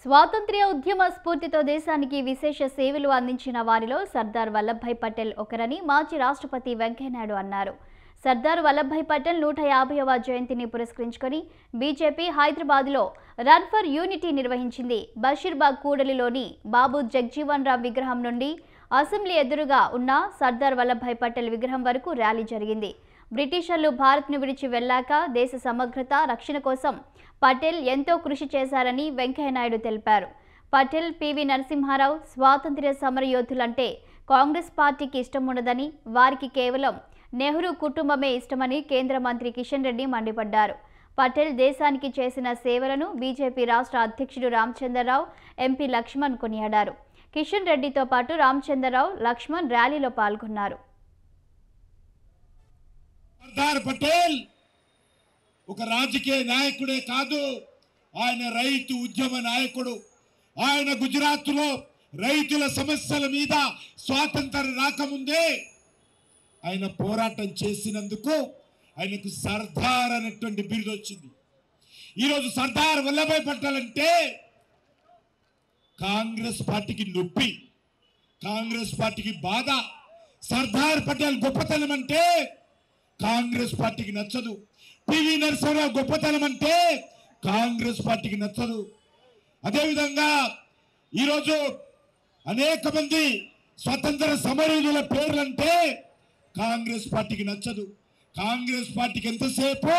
స్వాతంత్ర్య ఉద్యమ స్ఫూర్తితో దేశానికి విశేష సేవలు అందించిన వారిలో సర్దార్ వల్లభాయ్ పటేల్ ఒకరని మాజీ రాష్ట్రపతి వెంకయ్యనాయుడు అన్నారు. సర్దార్ వల్లభాయ్ పటేల్ 150వ జయంతిని పురస్కరించుకొని బీజేపీ హైదరాబాద్లో రన్ ఫర్ యూనిటీ నిర్వహించింది. బషీర్బాగ్ కూడలిలోని బాబు జగ్జీవన్ రామ్ విగ్రహం నుండి అసెంబ్లీ ఎదురుగా ఉన్న సర్దార్ వల్లభాయ్ పటేల్ విగ్రహం వరకు ర్యాలీ జరిగింది. బ్రిటిషర్లు భారత్ను విడిచి వెళ్లాక దేశ సమగ్రత రక్షణ కోసం పటేల్ ఎంతో కృషి చేశారని వెంకయ్యనాయుడు తెలిపారు. పటేల్, పివి నరసింహారావు స్వాతంత్ర్య సమరయోధులంటే కాంగ్రెస్ పార్టీకి ఇష్టం ఉండదని, వారికి కేవలం నెహ్రూ కుటుంబమే ఇష్టమని కేంద్ర మంత్రి కిషన్ రెడ్డి మండిపడ్డారు. పటేల్ దేశానికి చేసిన సేవలను బీజేపీ రాష్ట్ర అధ్యక్షుడు రామచంద్రరావు, ఎంపీ లక్ష్మణ్ కొనియాడారు. కిషన్ రెడ్డితో పాటు రామచంద్రరావు, లక్ష్మణ్ ర్యాలీలో పాల్గొన్నారు. సర్దార్ పటేల్ ఒక రాజకీయ నాయకుడే కాదు, ఆయన రైతు ఉద్యమ నాయకుడు. ఆయన గుజరాత్లో రైతుల సమస్యల మీద స్వాతంత్రం రాకముందే ఆయన పోరాటం చేసినందుకు ఆయనకు సర్దార్ అనేటువంటి బిరుదు వచ్చింది. ఈరోజు సర్దార్ వల్లభాయ్ పటేల్ అంటే కాంగ్రెస్ పార్టీకి నొప్పి, కాంగ్రెస్ పార్టీకి బాధ. సర్దార్ పటేల్ గొప్పతనం అంటే కాంగ్రెస్ పార్టీకి నచ్చదు. పివి నరసింహారావు గొప్పతనం అంటే కాంగ్రెస్ పార్టీకి నచ్చదు. అదేవిధంగా ఈరోజు అనేక మంది స్వతంత్ర సమరయోధుల పేర్లంటే కాంగ్రెస్ పార్టీకి నచ్చదు. కాంగ్రెస్ పార్టీకి ఎంతసేపు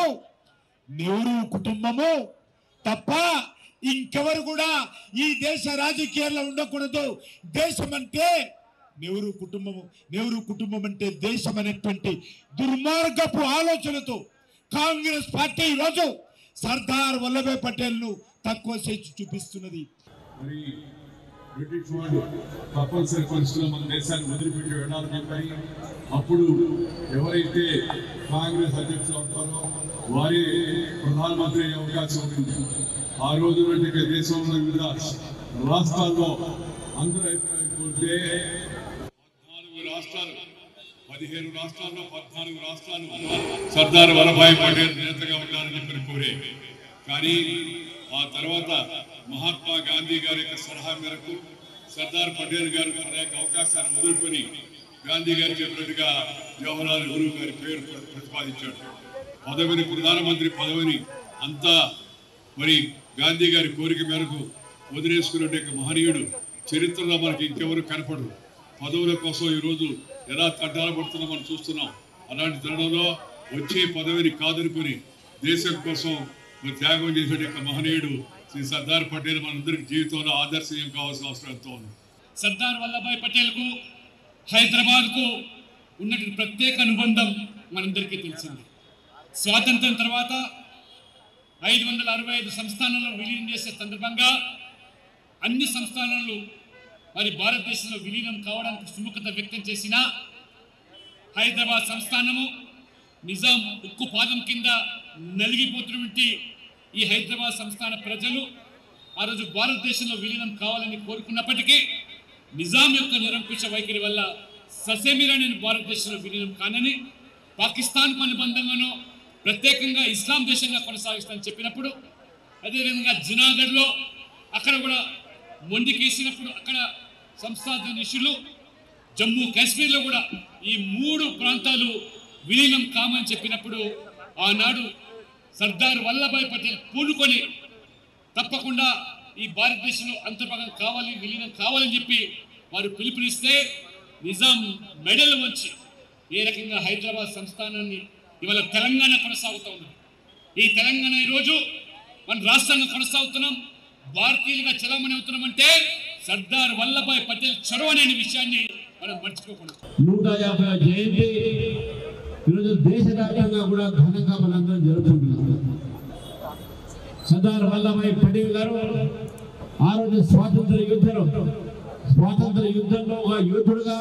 నెహ్రూ కుటుంబము తప్ప ఇంకెవరు కూడా ఈ దేశ రాజకీయాల్లో ఉండకూడదు. దేశం అంటే నెహ్రూ కుటుంబము, నెహ్రూ కుటుంబం అంటే దేశం అనేటువంటి దుర్మార్గపు ఆలోచనతో కాంగ్రెస్ పార్టీ ఈరోజు సర్దార్ వల్లభాయ్ పటేల్ ను తక్కువ చేసి చూపిస్తున్నది. బ్రిటిష్ వాళ్ళు తప్పనిసరి పరిస్థితుల్లో మన దేశాన్ని వదిలిపెట్టి వెళ్ళాలని చెప్పాయి. అప్పుడు ఎవరైతే కాంగ్రెస్ అధ్యక్షులు అవుతారో వారి ప్రధానమంత్రి అయ్యే అవకాశం ఉంది. ఆ రోజు దేశంలో వివిధ రాష్ట్రాల్లో అందరూ అయిపోతే 15 రాష్ట్రాల్లో 14 రాష్ట్రాలు సర్దార్ వల్లభాయ్ పటేల్ నేతగా ఉండాలని చెప్పిన కోరే. కానీ ఆ తర్వాత మహాత్మా గాంధీ గారి యొక్క సలహా మేరకు సర్దార్ పటేల్ గారు తన యొక్క అవకాశాన్ని వదులుకొని గాంధీ గారు చెప్పినట్టుగా జవహర్లాల్ నెహ్రూ గారి పేరు ప్రతిపాదించాడు. పదవిని, ప్రధానమంత్రి పదవిని అంతా మరి గాంధీ గారి కోరిక మేరకు వదిలేసుకునే మహనీయుడు చరిత్రలో మనకి ఇంకెవరు కనపడరు. పదవుల కోసం ఈరోజు ఎలా తడ్డాలు పడుతున్నా మనం చూస్తున్నాం. అలాంటి తరుణంలో వచ్చే పదవిని కాదనుకొని దేశం కోసం త్యాగం చేసే మహనీయుడు శ్రీ సర్దార్ పటేల్ మనందరికి జీవితంలో ఆదర్శనీయం కావాల్సిన అవసరం ఎంతో ఉంది. సర్దార్ వల్లభాయ్ పటేల్కు హైదరాబాద్కు ఉన్నటువంటి ప్రత్యేక అనుబంధం మనందరికీ తెలిసింది. స్వాతంత్రం తర్వాత 565 సంస్థానాలను విలీనం చేసే సందర్భంగా అన్ని సంస్థానాలు మరి భారతదేశంలో విలీనం కావడానికి సుముఖత వ్యక్తం చేసిన హైదరాబాద్ సంస్థానము నిజాం ఉక్కు పాదం కింద నలిగిపోతున్నటువంటి ఈ హైదరాబాద్ సంస్థాన ప్రజలు ఆ రోజు భారతదేశంలో విలీనం కావాలని కోరుకున్నప్పటికీ నిజాం యొక్క నిరంకుశ వైఖరి వల్ల ససేమిరా నేను భారతదేశంలో విలీనం కానని, పాకిస్తాన్కు అనుబంధంగానో ప్రత్యేకంగా ఇస్లాం దేశంగా కొనసాగిస్తానని చెప్పినప్పుడు, అదేవిధంగా జునాగఢ్లో అక్కడ కూడా మొండికేసినప్పుడు అక్కడ సంస్థానిషులు, జమ్మూ కాశ్మీర్లో కూడా ఈ 3 ప్రాంతాలు విలీనం కామని చెప్పినప్పుడు ఆనాడు సర్దార్ వల్లభాయ్ పటేల్ పూనుకొని తప్పకుండా ఈ భారతదేశంలో అంతర్భాగం కావాలి, విలీనం కావాలని చెప్పి వారు పిలుపునిస్తే నిజాం మెడల్ వంచి ఏ రకంగా హైదరాబాద్ సంస్థానాన్ని ఇవాళ తెలంగాణ కొనసాగుతూ ఉంది. ఈ తెలంగాణ ఈరోజు మన రాష్ట్రంగా కొనసాగుతున్నాం, భారతీయులుగా చలామణి అవుతున్నామంటే సర్దార్ వల్లభాయ్ పటేల్ చొరవ అనే విషయాన్ని మనం మర్చిపోకూడదు. 150వ జయంతి ఈరోజు దేశవ్యాప్తంగా కూడా ఘనంగా మనందరం జరుపుకుంటున్నాం. సర్దార్ వల్లభాయ్ పటేల్ గారు ఆ రోజు స్వాతంత్ర యుద్ధంలో ఒక యోధుడుగా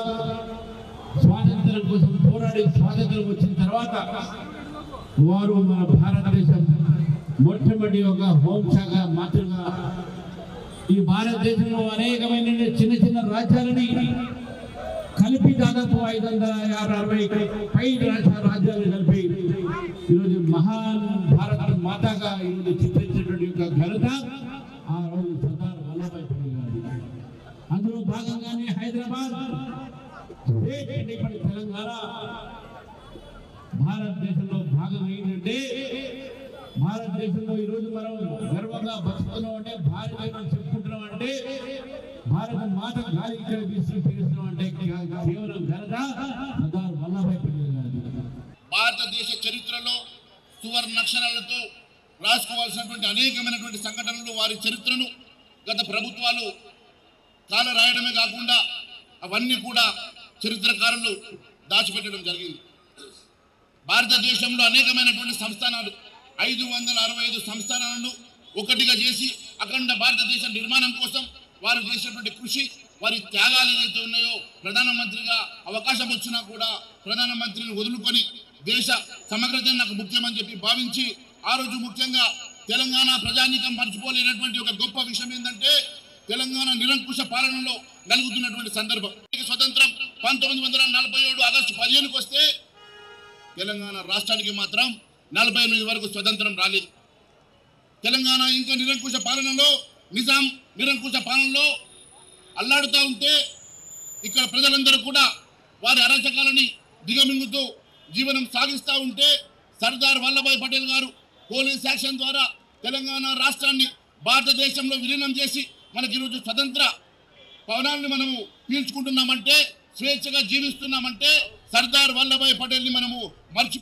స్వాతంత్రం కోసం పోరాడి స్వాతంత్రం వచ్చిన తర్వాత వారు మన భారతదేశం మొట్టమొదటి ఒక హోంశాఖ మంత్రిగా ఈ భారతదేశంలో అనేకమైన చిన్న చిన్న రాజ్యాలని కలిపి దాదాపు 560 పై రాజ్యాలను కలిపి ఈరోజు మహాన్ భారత మాతగా ఈరోజు చిత్రించినటువంటి యొక్క ఘనత ఆ రోజు సర్దార్ భాగం ఏంటంటే భారతదేశంలో ఈరోజు మనం గర్వంగా బతుకుతున్నాం అంటే భారతదేశం చెప్పుకుంటున్నాం అంటే భారత మాత గాలి ఇక్కడ తీసుకున్నాం అంటే కేవలం ఘనత సర్దార్ వల్లభాయ్ పటేల్ గారిది. భారతదేశ చరిత్రలో సువర్ణ అక్షరాలతో రాసుకోవాల్సినటువంటి అనేకమైనటువంటి సంఘటనలు వారి చరిత్రను గత ప్రభుత్వాలు కాల రాయడమే కాకుండా అవన్నీ కూడా చరిత్రకారులు దాచిపెట్టడం జరిగింది. భారతదేశంలో అనేకమైనటువంటి సంస్థానాలు 565 సంస్థానాలను ఒకటిగా చేసి అఖండ భారతదేశ నిర్మాణం కోసం వారు చేసినటువంటి కృషి, వారి త్యాగాలు ఏదైతే ఉన్నాయో, ప్రధానమంత్రిగా అవకాశం వచ్చినా కూడా ప్రధానమంత్రిని వదులుకొని దేశ సమగ్రత నాకు ముఖ్యమని చెప్పి భావించి ఆ రోజు ముఖ్యంగా తెలంగాణ ప్రజానీకం మర్చిపోలేనటువంటి ఒక గొప్ప విషయం ఏంటంటే తెలంగాణ నిరంకుశ పాలనలో నలుగుతున్నటువంటి సందర్భం. స్వతంత్రం 1947 ఆగస్టు 15కు వస్తే తెలంగాణ రాష్ట్రానికి మాత్రం 48 వరకు స్వతంత్రం రాలేదు. తెలంగాణ ఇంకా నిరంకుశ పాలనలో, నిజాం నిరంకుశ పాలనలో అల్లాడుతూ ఉంటే ఇక్కడ ప్రజలందరూ కూడా వారి అరాచకాలని దిగమింగుతూ జీవనం సాగిస్తూ ఉంటే సర్దార్ వల్లభాయ్ పటేల్ గారు పోలీస్ యాక్షన్ ద్వారా తెలంగాణ రాష్ట్రాన్ని భారతదేశంలో విలీనం చేసి మనకి ఈరోజు స్వతంత్ర పవనాన్ని మనము పీల్చుకుంటున్నామంటే, స్వేచ్ఛగా జీవిస్తున్నామంటే సర్దార్ వల్లభాయ్ పటేల్ని మనము మర్చి